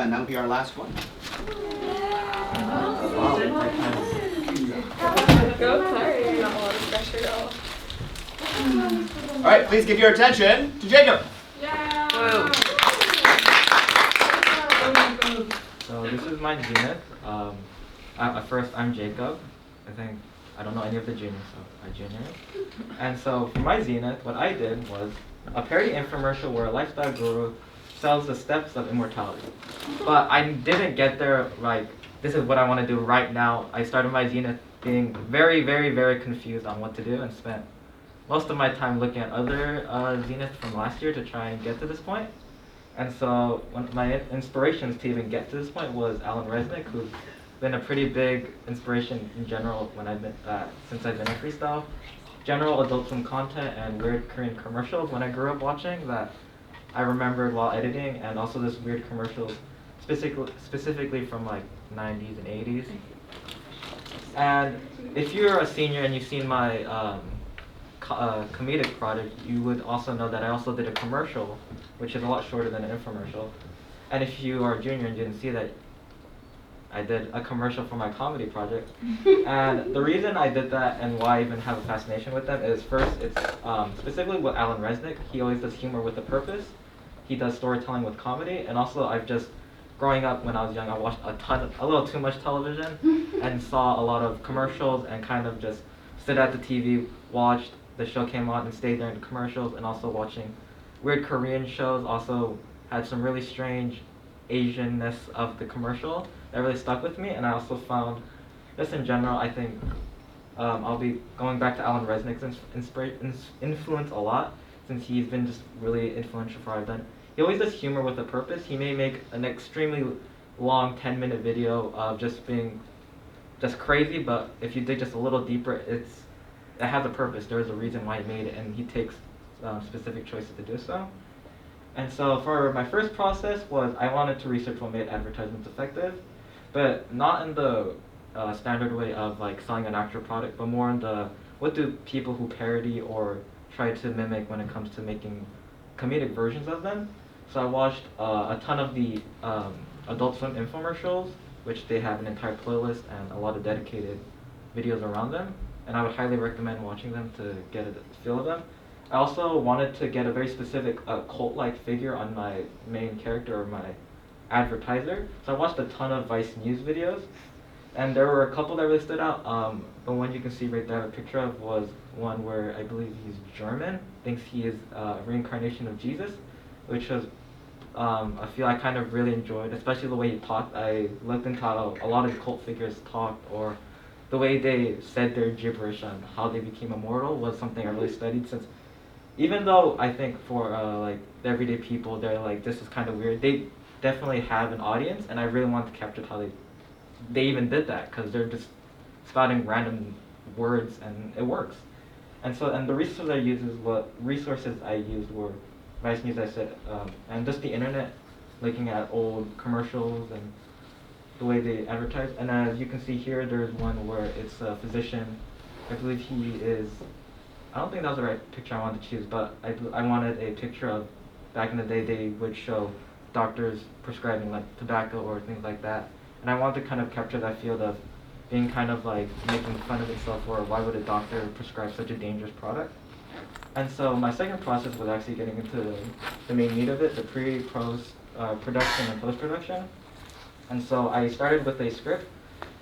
and that'll be our last one. Go, Clary. Not a lot of pressure at all. All right, please give your attention to Jacob. Yeah. So this is my Zenith. First, I'm Jacob. I don't know any of the juniors, so I junior. And so for my Zenith, what I did was a parody infomercial where a lifestyle guru sells the steps of immortality. But I didn't get there like, this is what I want to do right now. I started my Zenith being very, very, very confused on what to do and spent most of my time looking at other Zenith from last year to try and get to this point. And so one of my inspirations to even get to this point was Alan Resnick, who's been a pretty big inspiration in general when I've been since I've been in freestyle. General adult swim content and weird Korean commercials when I grew up watching that I remembered while editing, and also this weird commercials specifically from like 90s and 80s. And if you're a senior and you've seen my comedic product, you would also know that I also did a commercial, which is a lot shorter than an infomercial. And if you are a junior and didn't see that, I did a commercial for my comedy project. And the reason I did that and why I even have a fascination with them is, first, it's specifically with Alan Resnick. He always does humor with a purpose. He does storytelling with comedy. And also, growing up when I was young, I watched a little too much television and saw a lot of commercials and kind of just stood at the TV, watched the show came on and stayed there in the commercials, and also watching weird Korean shows. Also had some really strange Asianness of the commercial that really stuck with me. And I also found, just in general, I think I'll be going back to Alan Resnick's influence a lot, since he's been just really influential for what I've done. He always does humor with a purpose. He may make an extremely long 10-minute video of just being just crazy, but if you dig just a little deeper, it has a purpose. There's a reason why he made it, and he takes specific choices to do so. And so for my first process was I wanted to research what made advertisements effective, but not in the standard way of like selling an actual product, but more in the what do people who parody or try to mimic when it comes to making comedic versions of them. So I watched a ton of the Adult Swim infomercials, which they have an entire playlist and a lot of dedicated videos around them, and I would highly recommend watching them to get a feel of them. I also wanted to get a very specific cult-like figure on my main character or my advertiser. So I watched a ton of Vice News videos, and there were a couple that really stood out. The one you can see right there, a picture of, was one where I believe he's German, thinks he is a reincarnation of Jesus, which was I feel I kind of really enjoyed, especially the way he talked. I looked into how a lot of the cult figures talked, or the way they said their gibberish on how they became immortal was something I really studied, since even though I think for like the everyday people, they're like, this is kind of weird, they definitely have an audience, and I really wanted to capture how they even did that, because they're just spouting random words and it works. And the resources I used were Vice News, I said, and just the internet, looking at old commercials and the way they advertise. And as you can see here, there's one where it's a physician. I believe he is, I don't think that was the right picture I wanted to choose, but I wanted a picture of, back in the day, they would show doctors prescribing like tobacco or things like that. And I wanted to kind of capture that field of being kind of like making fun of itself, or why would a doctor prescribe such a dangerous product? And so my second process was actually getting into the main meat of it, the production and post-production. And so I started with a script,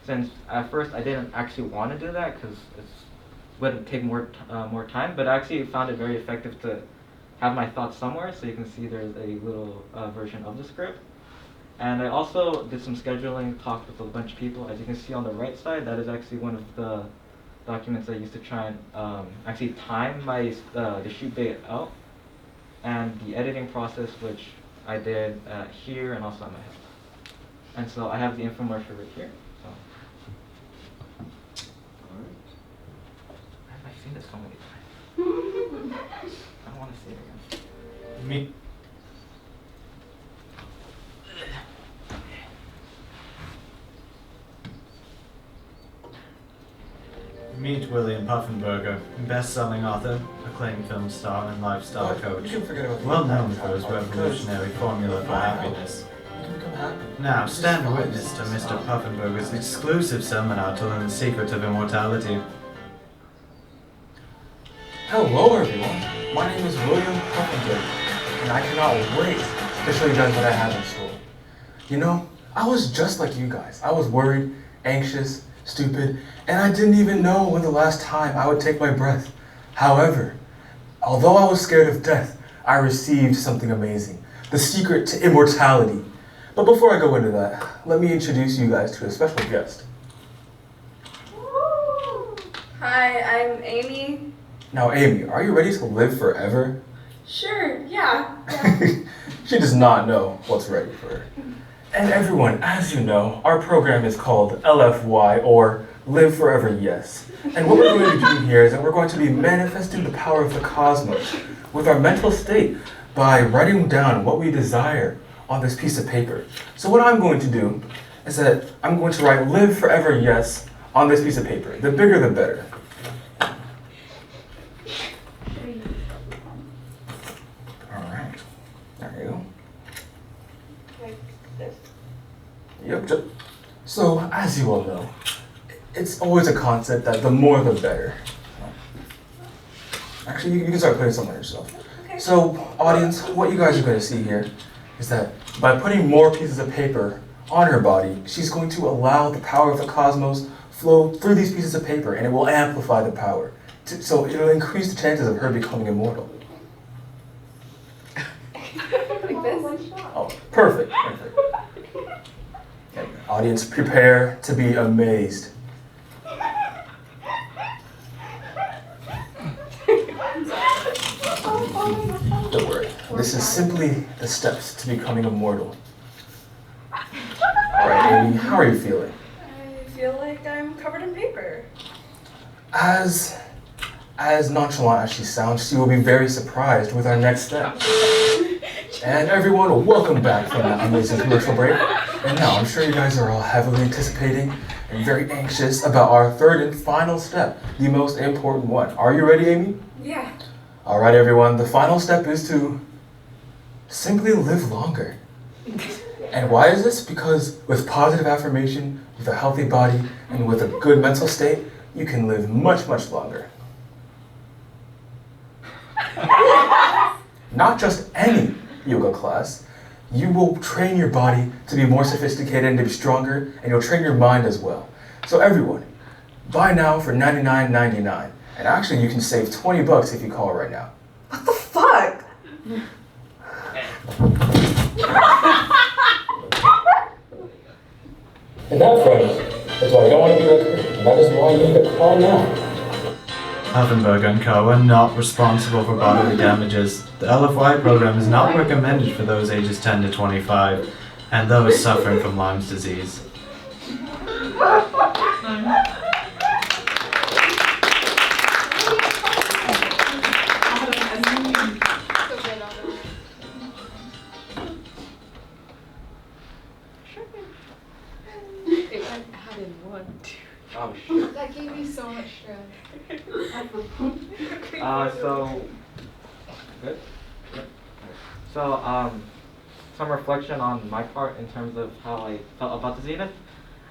since at first I didn't actually want to do that because it would take more time, but I actually found it very effective to have my thoughts somewhere. So you can see there's a little version of the script. And I also did some scheduling, talked with a bunch of people. As you can see on the right side, that is actually one of the documents I used to try and actually time the shoot date out, and the editing process, which I did here and also on my head. And so I have the infomercial right here. So. All right. I've seen this so many times. I don't want to see it again. Me. Meet William Puffenberger, best-selling author, acclaimed film star, and lifestyle coach, well known for his revolutionary formula for happiness. happened? Now, stand witness to Mr. Puffenberger's exclusive seminar to learn the secret of immortality. Hello everyone, my name is William Puffenberger, and I cannot wait to show you guys what I have in store. You know, I was just like you guys. I was worried, anxious, stupid, and I didn't even know when the last time I would take my breath. However, although I was scared of death, I received something amazing, the secret to immortality. But before I go into that, let me introduce you guys to a special guest. Hi, I'm Amy. Now Amy, are you ready to live forever? Sure, yeah. She does not know what's ready for her. And everyone, as you know, our program is called LFY, or Live Forever Yes. And what we're going to be doing here is that we're going to be manifesting the power of the cosmos with our mental state by writing down what we desire on this piece of paper. So what I'm going to do is that I'm going to write Live Forever Yes on this piece of paper. The bigger the better. Alright, there you go. Like this. Yep. So, as you all know, it's always a concept that the more the better. Actually, you can start putting some on yourself. Okay. So, audience, what you guys are going to see here is that by putting more pieces of paper on her body, she's going to allow the power of the cosmos flow through these pieces of paper, and it will amplify the power. So it'll increase the chances of her becoming immortal. Like this? Oh, perfect. Perfect. Okay, audience, prepare to be amazed. Don't worry. This is simply the steps to becoming immortal. Alright, Amy, how are you feeling? I feel like I'm covered in paper. As nonchalant as she sounds, she will be very surprised with our next step. And everyone, welcome back from that amazing commercial break. And now, I'm sure you guys are all heavily anticipating and very anxious about our third and final step, the most important one. Are you ready, Amy? Yeah. All right, everyone, the final step is to simply live longer. And why is this? Because with positive affirmation, with a healthy body, and with a good mental state, you can live much, much longer. Not just any yoga class. You will train your body to be more sophisticated and to be stronger, and you'll train your mind as well. So everyone, buy now for $99.99. And actually, you can save $20 if you call right now. What the fuck? And that, friends, is why you don't want to be like her. And that is why you need to call now. Puffenberger and Co. are not responsible for bodily damages. The LFY program is not recommended for those ages 10 to 25 and those suffering from Lyme's disease. Oh shit. That gave me so much stress. So good. Yep. So some reflection on my part in terms of how I felt about the Zenith.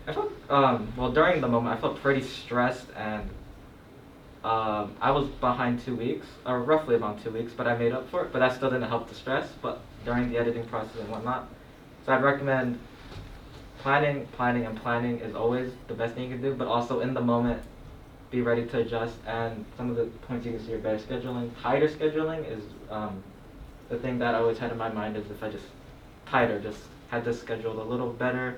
I felt well during the moment I felt pretty stressed, and I was behind 2 weeks, or roughly about 2 weeks, but I made up for it. But that still didn't help the stress. But during the editing process and whatnot, so I'd recommend planning is always the best thing you can do, but also in the moment, be ready to adjust. And some of the points you can see are better scheduling. Tighter scheduling is the thing that I always had in my mind, is if I just had this scheduled a little better,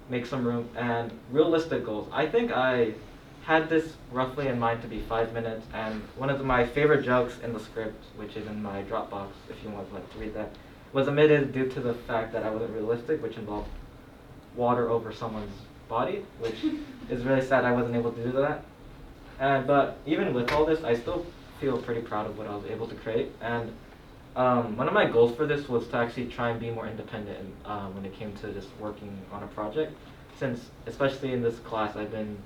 make some room, and realistic goals. I think I had this roughly in mind to be 5 minutes, and one of my favorite jokes in the script, which is in my Dropbox, if you want to read that, was omitted due to the fact that I wasn't realistic, which involved water over someone's body, which is really sad I wasn't able to do that. But even with all this, I still feel pretty proud of what I was able to create. And one of my goals for this was to actually try and be more independent when it came to just working on a project, since especially in this class I've been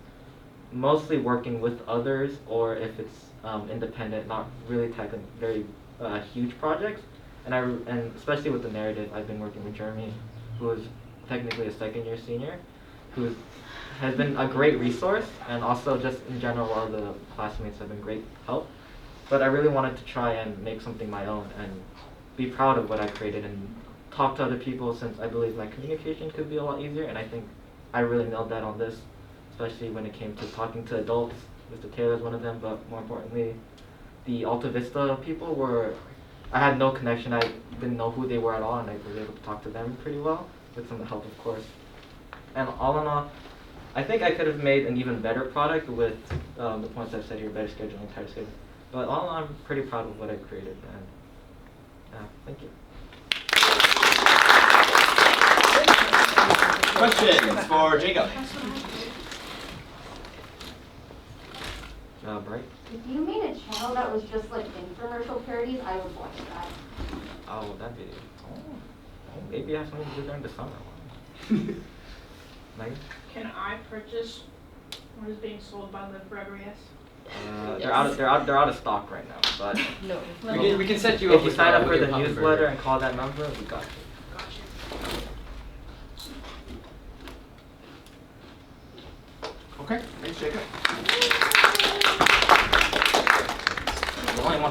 mostly working with others, or if it's independent, not really tackling very huge projects. And especially with the narrative, I've been working with Jeremy, who is technically a second-year senior, who has been a great resource, and also just in general, all the classmates have been great help. But I really wanted to try and make something my own and be proud of what I created and talk to other people, since I believe my communication could be a lot easier, and I think I really nailed that on this, especially when it came to talking to adults. Mr. Taylor's one of them, but more importantly, the Alta Vista people were, I had no connection, I didn't know who they were at all, and I was able to talk to them pretty well, with some help of course. And all in all, I think I could have made an even better product with the points I've said here, better scheduling, tighter scheduling. But all in all, I'm pretty proud of what I created, and thank you. Questions for Jacob? Right? If you made a channel that was just like infomercial parodies, I would watch that. Oh, that video. Oh, maybe I have something to do during the summer. Megan? Can I purchase what is being sold by the Forever Yes? They're out of stock right now, but No. We can set you up if you with, sign up for with the your newsletter Hummingbird. and call that number, we got you. Gotcha. Okay, thanks, Jacob. There's only one